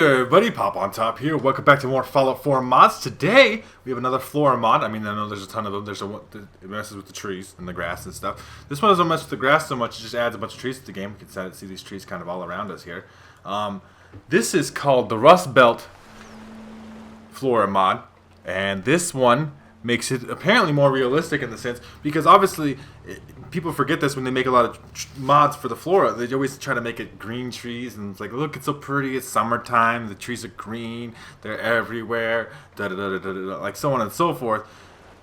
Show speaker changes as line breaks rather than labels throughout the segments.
Hey everybody, Popontop here. Welcome back to more Fallout 4 mods. Today, we have another Flora mod. I mean, I know there's a ton of them. It messes with the trees and the grass and stuff. This one doesn't mess with the grass so much. It just adds a bunch of trees to the game. We can see these trees kind of all around us here. This is called the Rustbelt Flora mod. And this one makes it apparently more realistic in the sense, because obviously people forget this when they make a lot of mods for the flora. They always try to make it green trees, and it's like, look, it's so pretty, it's summertime, the trees are green, they're everywhere, like so on and so forth.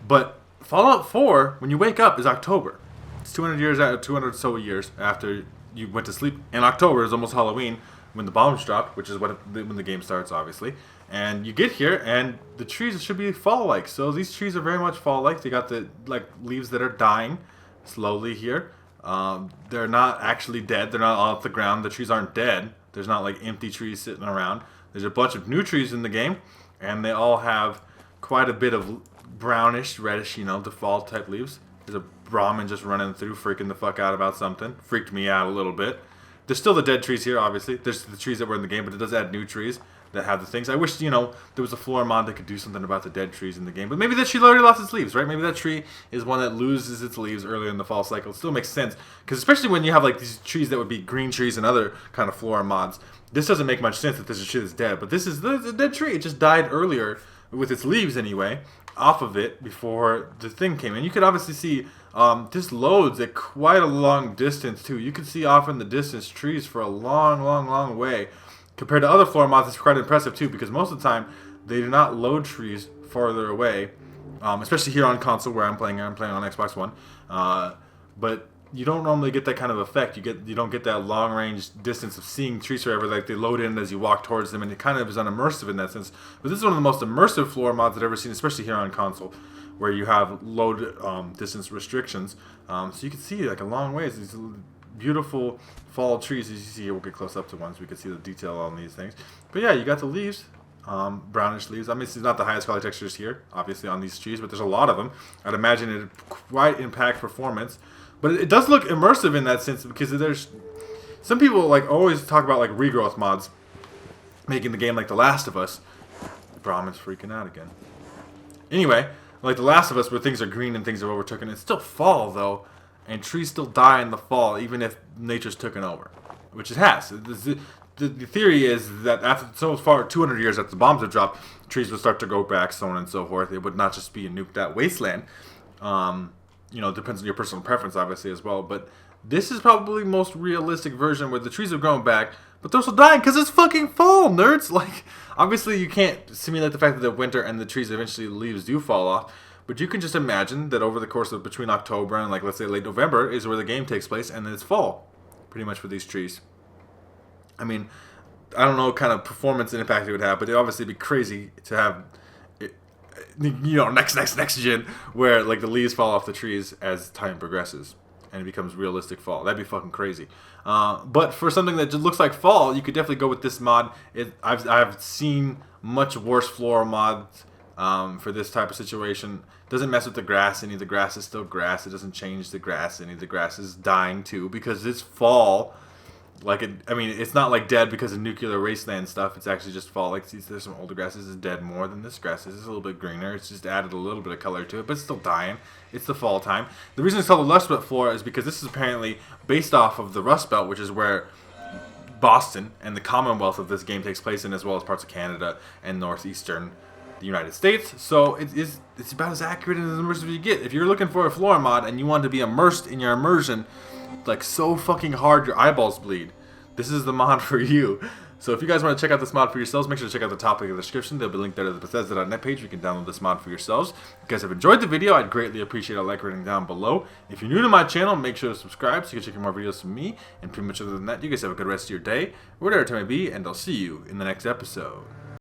But Fallout 4, when you wake up, is October. It's 200 so years after you went to sleep. And October is almost Halloween, when the bombs dropped, which is when the game starts, obviously. And you get here, and the trees should be fall-like. So these trees are very much fall-like. They got the leaves that are dying slowly here. They're not actually dead. They're not off the ground. The trees aren't dead. There's not like empty trees sitting around. There's a bunch of new trees in the game, and they all have quite a bit of brownish, reddish, default type leaves. There's a Brahmin just running through, freaking the fuck out about something. Freaked me out a little bit. There's still the dead trees here, obviously. There's the trees that were in the game, but it does add new trees that have the things. I wish, there was a flora mod that could do something about the dead trees in the game. But maybe that tree already lost its leaves, right? Maybe that tree is one that loses its leaves earlier in the fall cycle. It still makes sense. Because especially when you have like these trees that would be green trees and other kind of flora mods, this doesn't make much sense that there's a tree that's dead. But this is the dead tree. It just died earlier with its leaves anyway, off of it before the thing came in. You could obviously see this loads at quite a long distance too. You can see off in the distance trees for a long way. Compared to other floor mods, it's quite impressive too, because most of the time they do not load trees farther away, especially here on console where I'm playing on Xbox One. But you don't normally get that kind of effect. You don't get that long range distance of seeing trees forever, like they load in as you walk towards them, and it kind of is unimmersive in that sense. But this is one of the most immersive floor mods I've ever seen, especially here on console, where you have load distance restrictions. So you can see like a long ways. These beautiful fall trees, as you see here. We'll get close up to one so we can see the detail on these things. But yeah, you got the leaves, brownish leaves. I mean, it's not the highest quality textures here, obviously, on these trees, but there's a lot of them. I'd imagine it quite impact performance. But it does look immersive in that sense, because there's some people like always talk about like regrowth mods making the game like The Last of Us. The Brahmin's freaking out again. Anyway, like The Last of Us, where things are green and things are overtaken. It's still fall though, and trees still die in the fall, even if nature's taken over, which it has. The theory is that after so far 200 years after the bombs have dropped, trees would start to grow back, so on and so forth. It would not just be a nuked out wasteland. It depends on your personal preference, obviously, as well. But this is probably the most realistic version where the trees have grown back, but they're still dying because it's fucking fall, nerds. Like, obviously, you can't simulate the fact that the winter and the trees eventually, the leaves do fall off. But you can just imagine that over the course of between October and, like, let's say late November is where the game takes place, and then it's fall, pretty much, for these trees. I mean, I don't know what kind of performance and impact it would have, but it'd obviously be crazy to have next gen, where like the leaves fall off the trees as time progresses and it becomes realistic fall. That'd be fucking crazy. But for something that just looks like fall, you could definitely go with this mod. I've seen much worse flora mods for this type of situation. Doesn't mess with the grass any. The grass is still grass. It doesn't change the grass any. The grass is dying too because it's fall. It's not like dead because of nuclear wasteland stuff. It's actually just fall. Like, see, there's some older grasses is dead more than this grass is. It's a little bit greener. It's just added a little bit of color to it, but it's still dying. It's the fall time. The reason it's called the Rustbelt Flora is because this is apparently based off of the Rust Belt, which is where Boston and the Commonwealth of this game takes place in, as well as parts of Canada and northeastern the United States. So it's about as accurate and as immersive as you get. If you're looking for a flora mod and you want to be immersed in your immersion, like so fucking hard your eyeballs bleed, this is the mod for you. So if you guys want to check out this mod for yourselves, make sure to check out the top of the description. There'll be a link there to the Bethesda.net page where you can download this mod for yourselves. If you guys have enjoyed the video, I'd greatly appreciate a like rating down below. If you're new to my channel, make sure to subscribe so you can check out more videos from me. And pretty much other than that, you guys have a good rest of your day, whatever it may be, and I'll see you in the next episode.